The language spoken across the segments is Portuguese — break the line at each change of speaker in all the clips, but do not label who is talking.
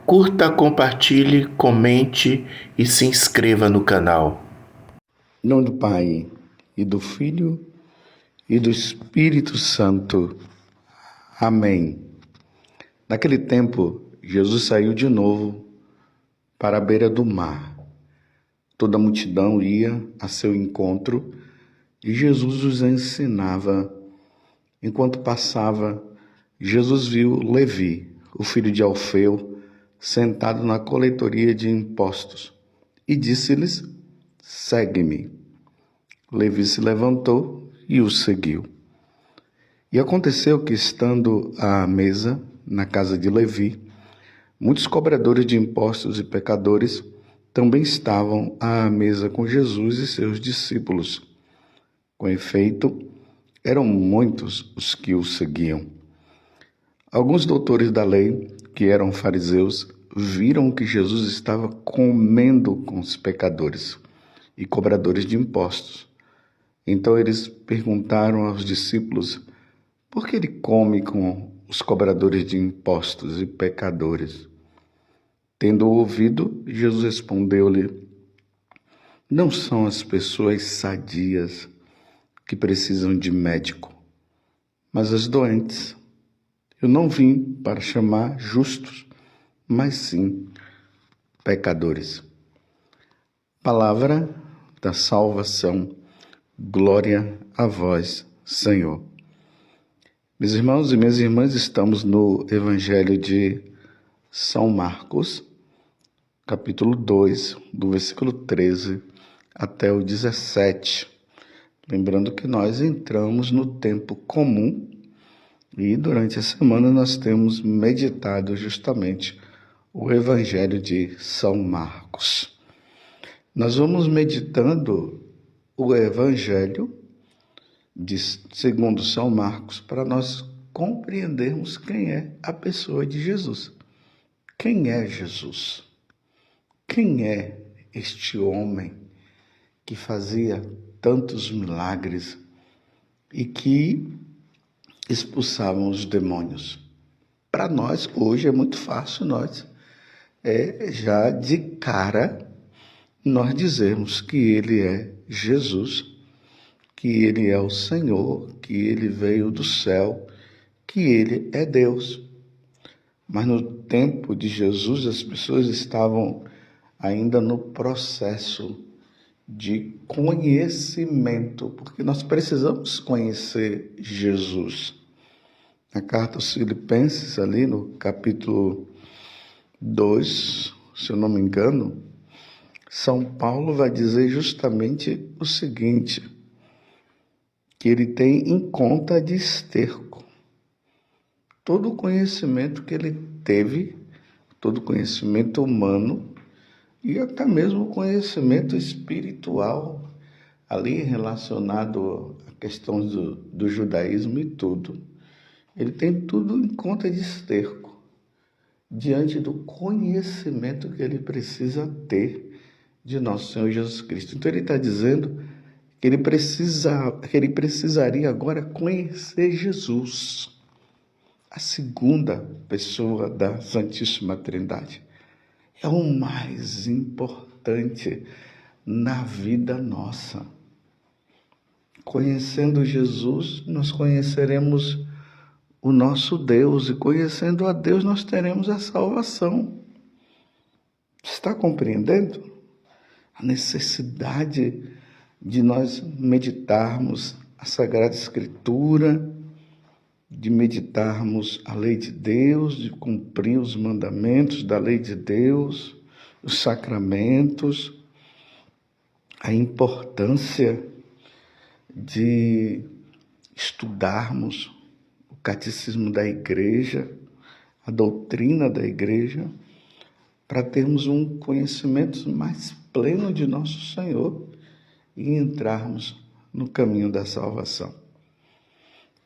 Curta, compartilhe, comente e se inscreva no canal.
Em nome do Pai, e do Filho, e do Espírito Santo. Amém. Naquele tempo, Jesus saiu de novo para a beira do mar. Toda a multidão ia a seu encontro e Jesus os ensinava. Enquanto passava, Jesus viu Levi, o filho de Alfeu, sentado na coletoria de impostos, e disse-lhes: segue-me. Levi se levantou e o seguiu. E aconteceu que, estando à mesa na casa de Levi, muitos cobradores de impostos e pecadores também estavam à mesa com Jesus e seus discípulos. Com efeito, eram muitos os que o seguiam. Alguns doutores da lei, que eram fariseus, viram que Jesus estava comendo com os pecadores e cobradores de impostos. Então eles perguntaram aos discípulos: por que ele come com os cobradores de impostos e pecadores? Tendo ouvido, Jesus respondeu-lhe: não são as pessoas sadias que precisam de médico, mas as doentes. Eu não vim para chamar justos, mas sim pecadores. Palavra da salvação. Glória a vós, Senhor. Meus irmãos e minhas irmãs, estamos no Evangelho de São Marcos, capítulo 2, do versículo 13 até o 17. Lembrando que nós entramos no tempo comum e durante a semana nós temos meditado justamente o Evangelho de São Marcos. Nós vamos meditando o Evangelho segundo São Marcos para nós compreendermos quem é a pessoa de Jesus. Quem é Jesus? Quem é este homem que fazia tantos milagres e que expulsavam os demônios? Para nós, hoje é muito fácil já de cara nós dizermos que ele é Jesus, que ele é o Senhor, que ele veio do céu, que ele é Deus. Mas no tempo de Jesus, as pessoas estavam ainda no processo de conhecimento, porque nós precisamos conhecer Jesus. Na carta aos Filipenses, ali no capítulo 2, se eu não me engano, São Paulo vai dizer justamente o seguinte, que ele tem em conta de esterco todo o conhecimento que ele teve, todo o conhecimento humano e até mesmo o conhecimento espiritual ali relacionado à questão do judaísmo e tudo. Ele tem tudo em conta de esterco diante do conhecimento que ele precisa ter de nosso Senhor Jesus Cristo. Então ele está dizendo que ele precisaria agora conhecer Jesus, a segunda pessoa da Santíssima Trindade. É o mais importante na vida nossa. Conhecendo Jesus, nós conheceremos o nosso Deus, e conhecendo a Deus, nós teremos a salvação. Está compreendendo a necessidade de nós meditarmos a Sagrada Escritura, de meditarmos a lei de Deus, de cumprir os mandamentos da lei de Deus, os sacramentos, a importância de estudarmos o catecismo da igreja, a doutrina da igreja, para termos um conhecimento mais pleno de nosso Senhor e entrarmos no caminho da salvação.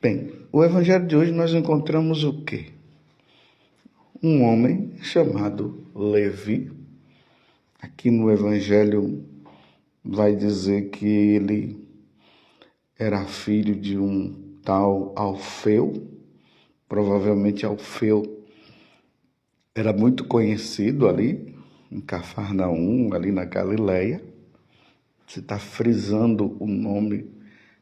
Bem, o Evangelho de hoje nós encontramos o quê? Um homem chamado Levi. Aqui no Evangelho vai dizer que ele era filho de um tal Alfeu. Provavelmente Alfeu Era muito conhecido ali em Cafarnaum, ali na Galileia. Você está frisando o nome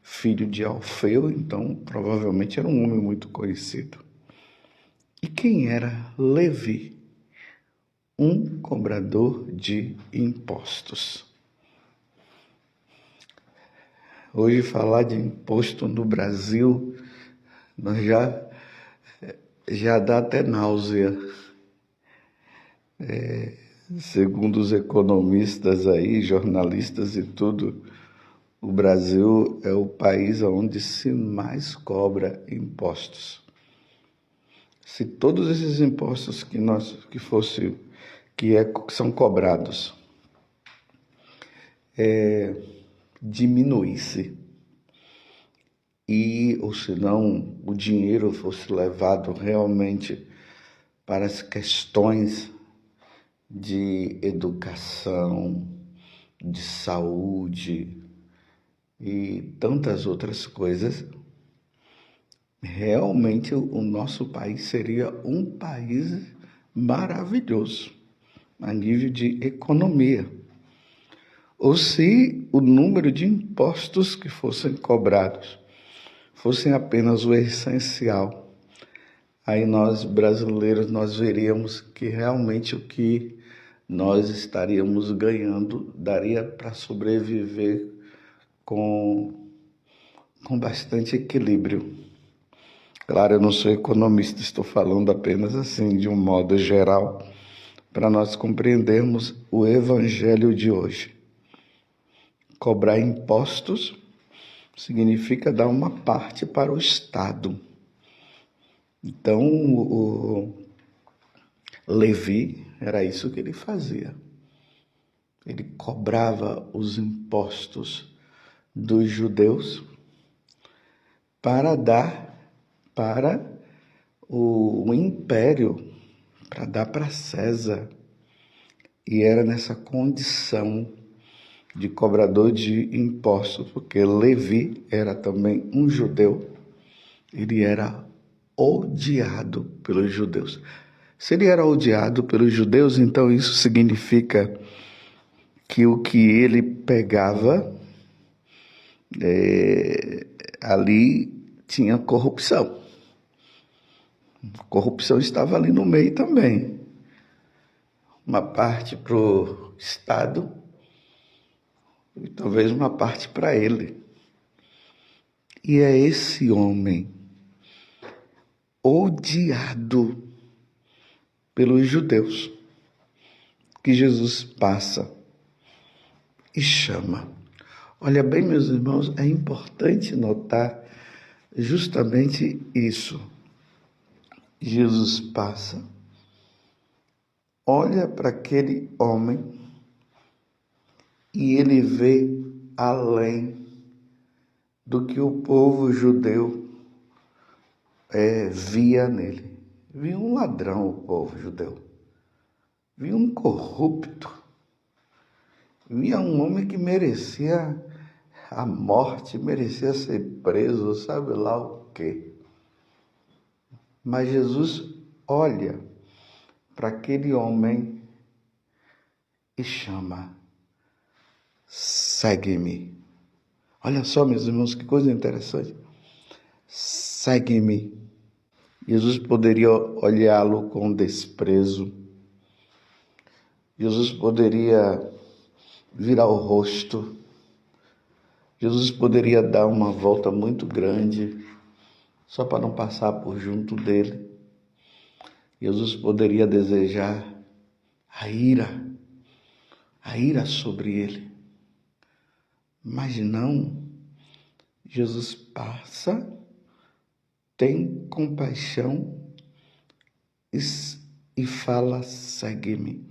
filho de Alfeu, então provavelmente era um homem muito conhecido. E quem era Levi? Um cobrador de impostos. Hoje falar de imposto no Brasil nós já dá até náusea. Segundo os economistas aí, jornalistas e tudo, o Brasil é o país onde se mais cobra impostos. Se todos esses impostos que são cobrados diminuísse, ou se não, o dinheiro fosse levado realmente para as questões de educação, de saúde e tantas outras coisas, realmente o nosso país seria um país maravilhoso a nível de economia. Ou se o número de impostos que fossem cobrados fossem apenas o essencial, aí nós brasileiros nós veríamos que realmente o que nós estaríamos ganhando daria para sobreviver com bastante equilíbrio. Claro, eu não sou economista, estou falando apenas assim, de um modo geral, para nós compreendermos o evangelho de hoje. Cobrar impostos significa dar uma parte para o Estado. Então, o Levi, era isso que ele fazia. Ele cobrava os impostos dos judeus para dar para o império, para dar para César. E era nessa condição de cobrador de impostos, porque Levi era também um judeu, ele era odiado pelos judeus. Se ele era odiado pelos judeus, então isso significa que o que ele pegava ali tinha corrupção. A corrupção estava ali no meio também. Uma parte para o Estado e talvez uma parte para ele. E é esse homem odiado pelos judeus que Jesus passa e chama. Olha bem, meus irmãos, é importante notar justamente isso. Jesus passa, olha para aquele homem e ele vê além do que o povo judeu via nele. Via um ladrão, o povo judeu. Via um corrupto. Via um homem que merecia a morte, merecia ser preso, sabe lá o quê. Mas Jesus olha para aquele homem e chama: segue-me. Olha só, meus irmãos, que coisa interessante. Segue-me. Jesus poderia olhá-lo com desprezo. Jesus poderia virar o rosto. Jesus poderia dar uma volta muito grande, só para não passar por junto dele. Jesus poderia desejar a ira sobre ele. Mas não, Jesus passa, tem compaixão e fala: segue-me.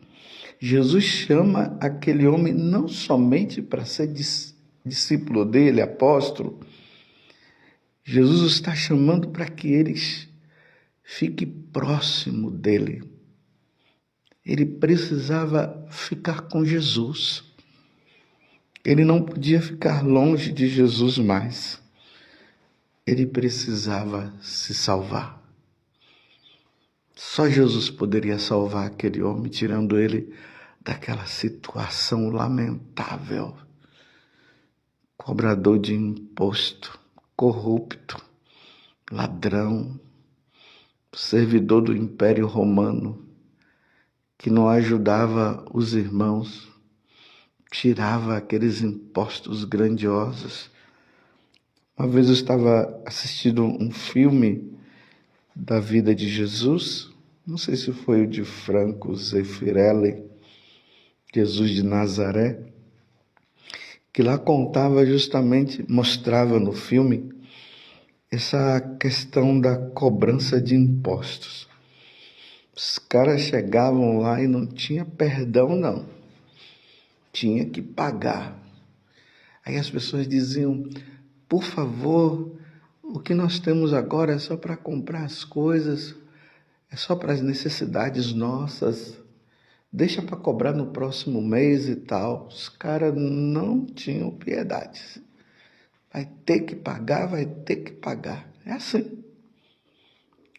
Jesus chama aquele homem não somente para ser discípulo dele, apóstolo. Jesus está chamando para que eles fique próximo dele. Ele precisava ficar com Jesus. Ele não podia ficar longe de Jesus mais. Ele precisava se salvar. Só Jesus poderia salvar aquele homem, tirando ele daquela situação lamentável. Cobrador de imposto, corrupto, ladrão, servidor do Império Romano, que não ajudava os irmãos, tirava aqueles impostos grandiosos. Uma vez eu estava assistindo um filme da vida de Jesus, não sei se foi o de Franco Zeffirelli, Jesus de Nazaré, que lá contava justamente, mostrava no filme, essa questão da cobrança de impostos. Os caras chegavam lá e não tinha perdão, não. Tinha que pagar. Aí as pessoas diziam, por favor, o que nós temos agora é só para comprar as coisas, é só para as necessidades nossas. Deixa para cobrar no próximo mês e tal. Os caras não tinham piedade. Vai ter que pagar, vai ter que pagar. É assim.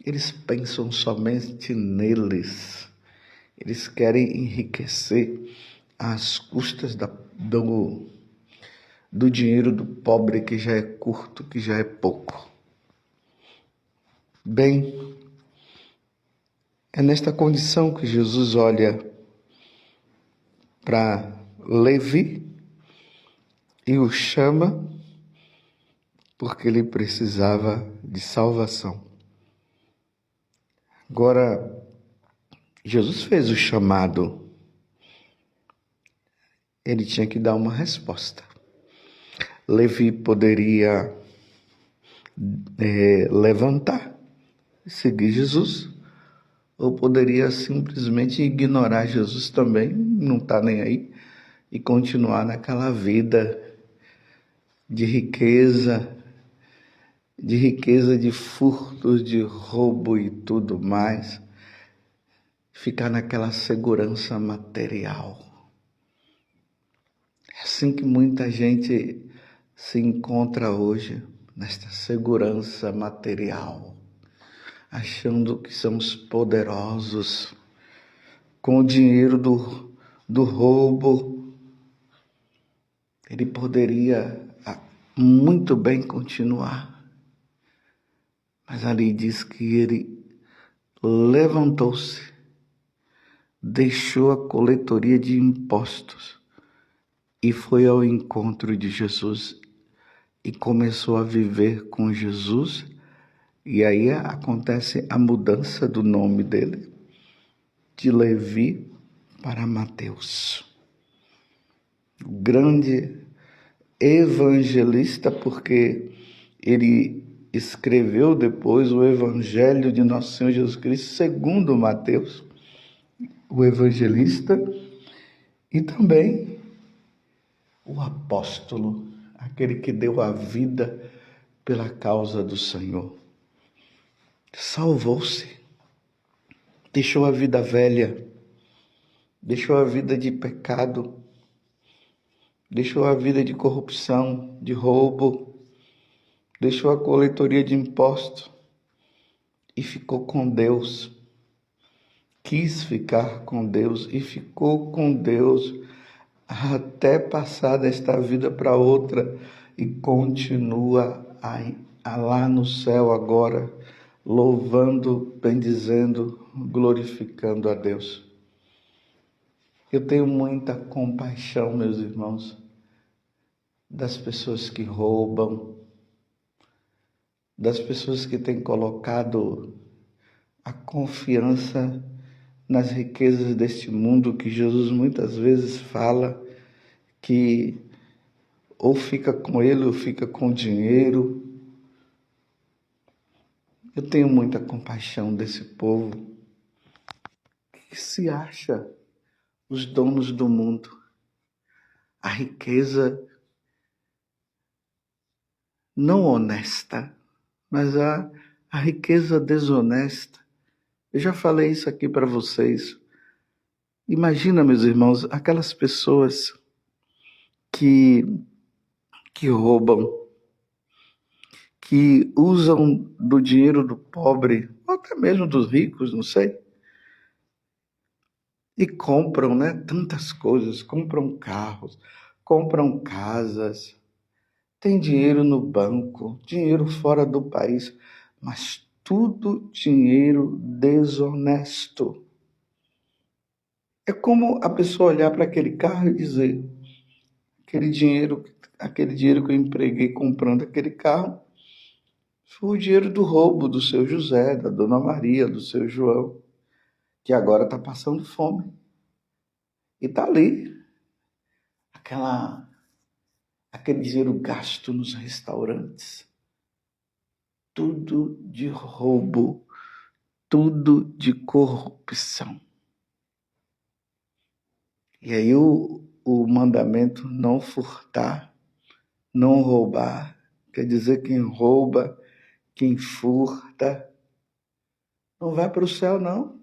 Eles pensam somente neles. Eles querem enriquecer às custas do dinheiro do pobre, que já é curto, que já é pouco. Bem, é nesta condição que Jesus olha para Levi e o chama, porque ele precisava de salvação. Agora, Jesus fez o chamado, ele tinha que dar uma resposta. Levi poderia levantar e seguir Jesus, ou poderia simplesmente ignorar Jesus também, não está nem aí, e continuar naquela vida de riqueza, de furtos, de roubo e tudo mais, ficar naquela segurança material. É assim que muita gente se encontra hoje, nesta segurança material, achando que somos poderosos, com o dinheiro do roubo. Ele poderia muito bem continuar, mas ali diz que ele levantou-se, deixou a coletoria de impostos e foi ao encontro de Jesus e começou a viver com Jesus. E aí acontece a mudança do nome dele, de Levi para Mateus. O grande evangelista, porque ele escreveu depois o Evangelho de Nosso Senhor Jesus Cristo segundo Mateus, o evangelista, e também o apóstolo, aquele que deu a vida pela causa do Senhor. Salvou-se, deixou a vida velha, deixou a vida de pecado, deixou a vida de corrupção, de roubo, deixou a coletoria de impostos e ficou com Deus. Quis ficar com Deus e ficou com Deus até passar desta vida para outra e continua lá no céu agora, louvando, bendizendo, glorificando a Deus. Eu tenho muita compaixão, meus irmãos, das pessoas que roubam, das pessoas que têm colocado a confiança nas riquezas deste mundo, que Jesus muitas vezes fala que ou fica com ele ou fica com dinheiro. Eu tenho muita compaixão desse povo que se acha os donos do mundo. A riqueza não honesta, mas a riqueza desonesta. Eu já falei isso aqui para vocês. Imagina, meus irmãos, aquelas pessoas que roubam, que usam do dinheiro do pobre, ou até mesmo dos ricos, não sei, e compram, né, tantas coisas, compram carros, compram casas, tem dinheiro no banco, dinheiro fora do país, mas tudo dinheiro desonesto. É como a pessoa olhar para aquele carro e dizer: aquele dinheiro que eu empreguei comprando aquele carro foi o dinheiro do roubo do seu José, da dona Maria, do seu João, que agora está passando fome. E está ali, aquele dinheiro gasto nos restaurantes. Tudo de roubo, tudo de corrupção. E aí o mandamento não furtar, não roubar, quer dizer quem rouba, quem furta, não vai para o céu, não.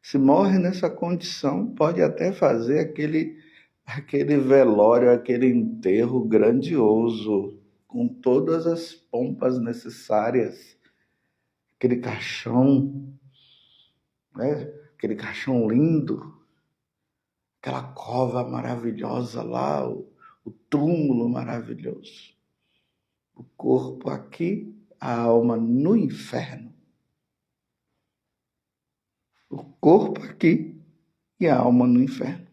Se morre nessa condição, pode até fazer aquele velório, aquele enterro grandioso, com todas as pompas necessárias, aquele caixão, né? Aquele caixão lindo, aquela cova maravilhosa lá, o túmulo maravilhoso. O corpo aqui, a alma no inferno. O corpo aqui e a alma no inferno.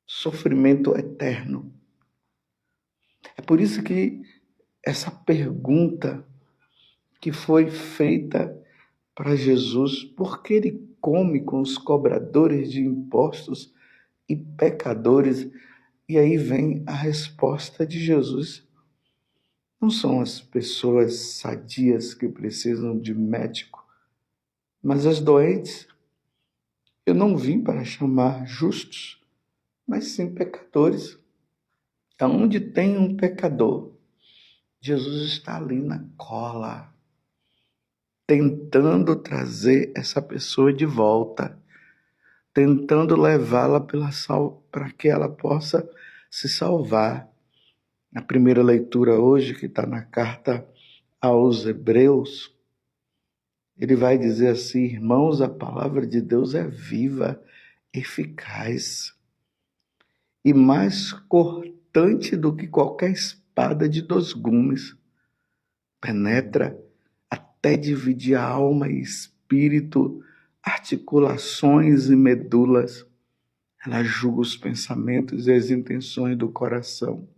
Sofrimento eterno. É por isso que essa pergunta que foi feita para Jesus, por que ele come com os cobradores de impostos e pecadores? E aí vem a resposta de Jesus. Não são as pessoas sadias que precisam de médico, mas as doentes. Eu não vim para chamar justos, mas sim pecadores. Aonde tem um pecador, Jesus está ali na cola, tentando trazer essa pessoa de volta, tentando levá-la para que ela possa se salvar. Na primeira leitura hoje, que está na carta aos Hebreus, ele vai dizer assim: irmãos, a palavra de Deus é viva, eficaz e mais cortante do que qualquer espada de 2 gumes. Penetra até dividir a alma e espírito, articulações e medulas. Ela julga os pensamentos e as intenções do coração.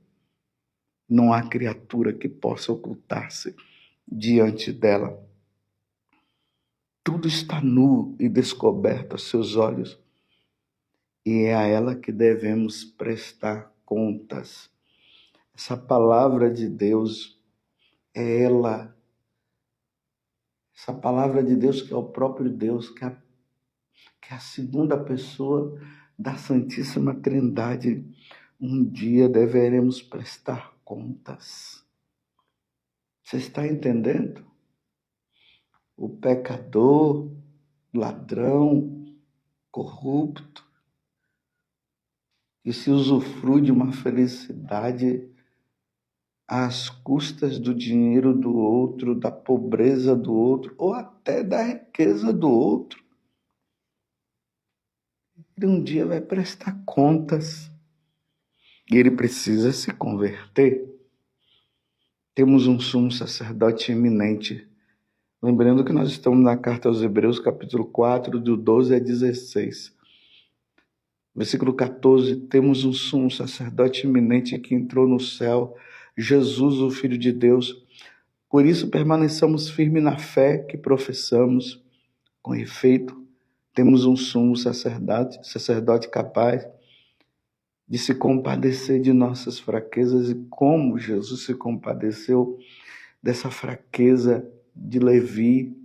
Não há criatura que possa ocultar-se diante dela. Tudo está nu e descoberto a seus olhos, e é a ela que devemos prestar contas. Essa palavra de Deus é ela. Essa palavra de Deus que é o próprio Deus, que é a segunda pessoa da Santíssima Trindade. Um dia deveremos prestar contas. Você está entendendo? O pecador, ladrão, corrupto, que se usufrui de uma felicidade às custas do dinheiro do outro, da pobreza do outro, ou até da riqueza do outro. Ele um dia vai prestar contas e ele precisa se converter. Temos um sumo sacerdote eminente. Lembrando que nós estamos na carta aos Hebreus, capítulo 4, do 12 a 16. Versículo 14, temos um sumo sacerdote eminente que entrou no céu, Jesus, o Filho de Deus. Por isso permaneçamos firmes na fé que professamos. Com efeito, temos um sumo sacerdote capaz de se compadecer de nossas fraquezas, e como Jesus se compadeceu dessa fraqueza de Levi,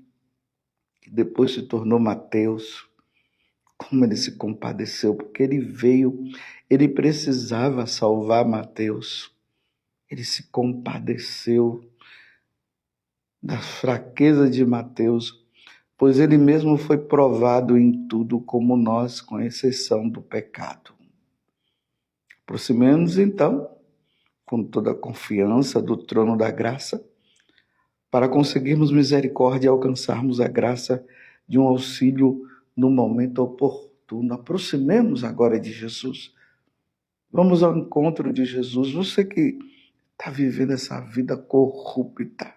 que depois se tornou Mateus. Como ele se compadeceu, porque ele precisava salvar Mateus. Ele se compadeceu da fraqueza de Mateus, pois ele mesmo foi provado em tudo como nós, com exceção do pecado. Aproximemos então com toda a confiança do trono da graça, para conseguirmos misericórdia e alcançarmos a graça de um auxílio no momento oportuno. Aproximemos agora de Jesus. Vamos ao encontro de Jesus. Você que está vivendo essa vida corrupta.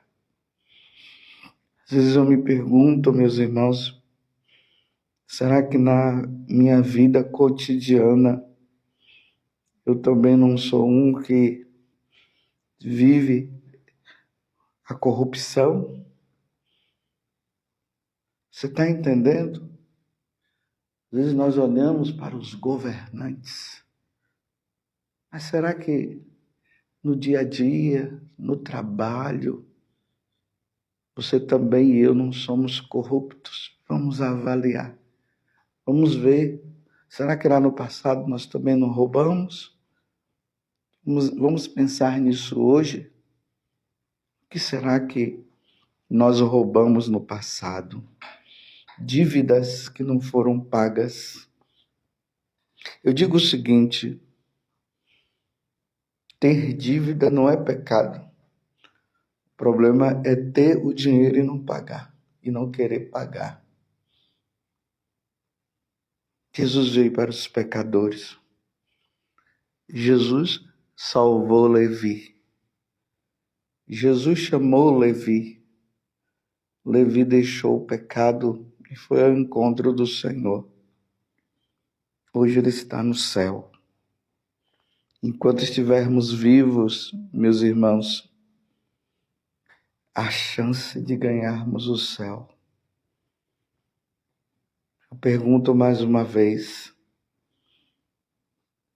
Às vezes eu me pergunto, meus irmãos, será que na minha vida cotidiana eu também não sou um que vive a corrupção? Você está entendendo? Às vezes nós olhamos para os governantes, mas será que no dia a dia, no trabalho, você também e eu não somos corruptos? Vamos avaliar. Vamos ver. Será que lá no passado nós também não roubamos? Vamos pensar nisso hoje. O que será que nós roubamos no passado? Dívidas que não foram pagas. Eu digo o seguinte: ter dívida não é pecado. O problema é ter o dinheiro e não pagar, e não querer pagar. Jesus veio para os pecadores. Jesus salvou Levi. Jesus chamou Levi. Levi deixou o pecado e foi ao encontro do Senhor. Hoje ele está no céu. Enquanto estivermos vivos, meus irmãos, há chance de ganharmos o céu. Eu pergunto mais uma vez,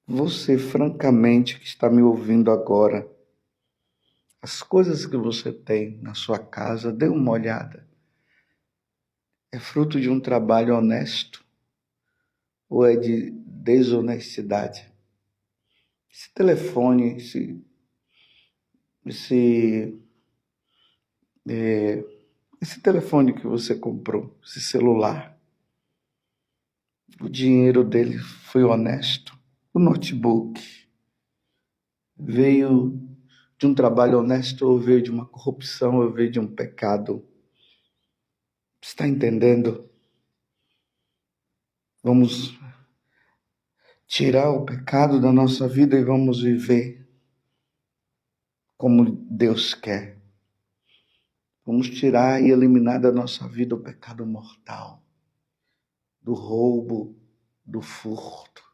você francamente que está me ouvindo agora, as coisas que você tem na sua casa, dê uma olhada. É fruto de um trabalho honesto ou é de desonestidade? Esse telefone, esse telefone que você comprou, esse celular, o dinheiro dele foi honesto? O notebook veio de um trabalho honesto ou veio de uma corrupção ou veio de um pecado? Você está entendendo? Vamos tirar o pecado da nossa vida e vamos viver como Deus quer. Vamos tirar e eliminar da nossa vida o pecado mortal, do roubo, do furto.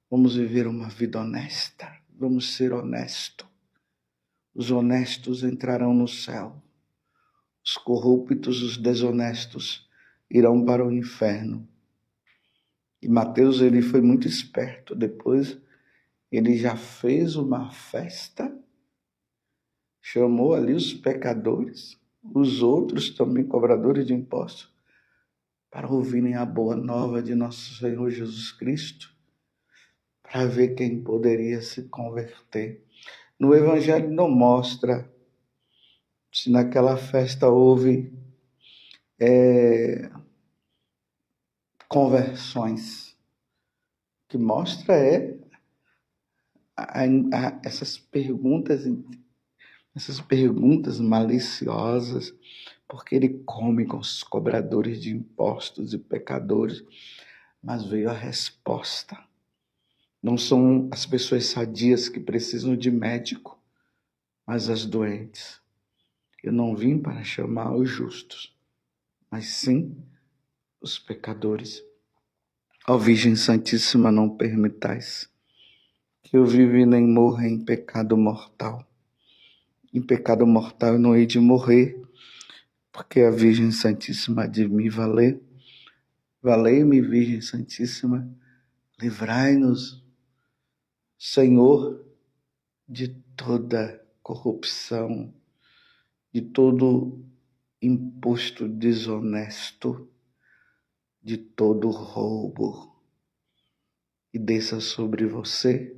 Vamos viver uma vida honesta. Vamos ser honestos. Os honestos entrarão no céu. Os corruptos, os desonestos, irão para o inferno. E Mateus, ele foi muito esperto. Depois, ele já fez uma festa, chamou ali os pecadores, os outros também cobradores de impostos, para ouvirem a boa nova de nosso Senhor Jesus Cristo, para ver quem poderia se converter. No Evangelho não mostra se naquela festa houve conversões. O que mostra essas perguntas maliciosas, porque ele come com os cobradores de impostos e pecadores, mas veio a resposta. Não são as pessoas sadias que precisam de médico, mas as doentes. Eu não vim para chamar os justos, mas sim os pecadores. Ó Virgem Santíssima, não permitais que eu viva nem morra em pecado mortal. Em pecado mortal eu não hei de morrer, porque a Virgem Santíssima há de me valer. Valei-me, Virgem Santíssima, livrai-nos, Senhor, de toda corrupção, de todo imposto desonesto, de todo roubo. E desça sobre você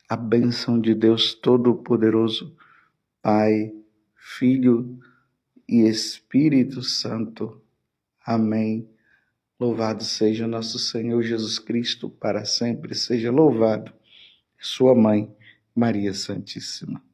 a bênção de Deus Todo-Poderoso, Pai, Filho e Espírito Santo. Amém. Louvado seja nosso Senhor Jesus Cristo, para sempre seja louvado. Sua mãe, Maria Santíssima.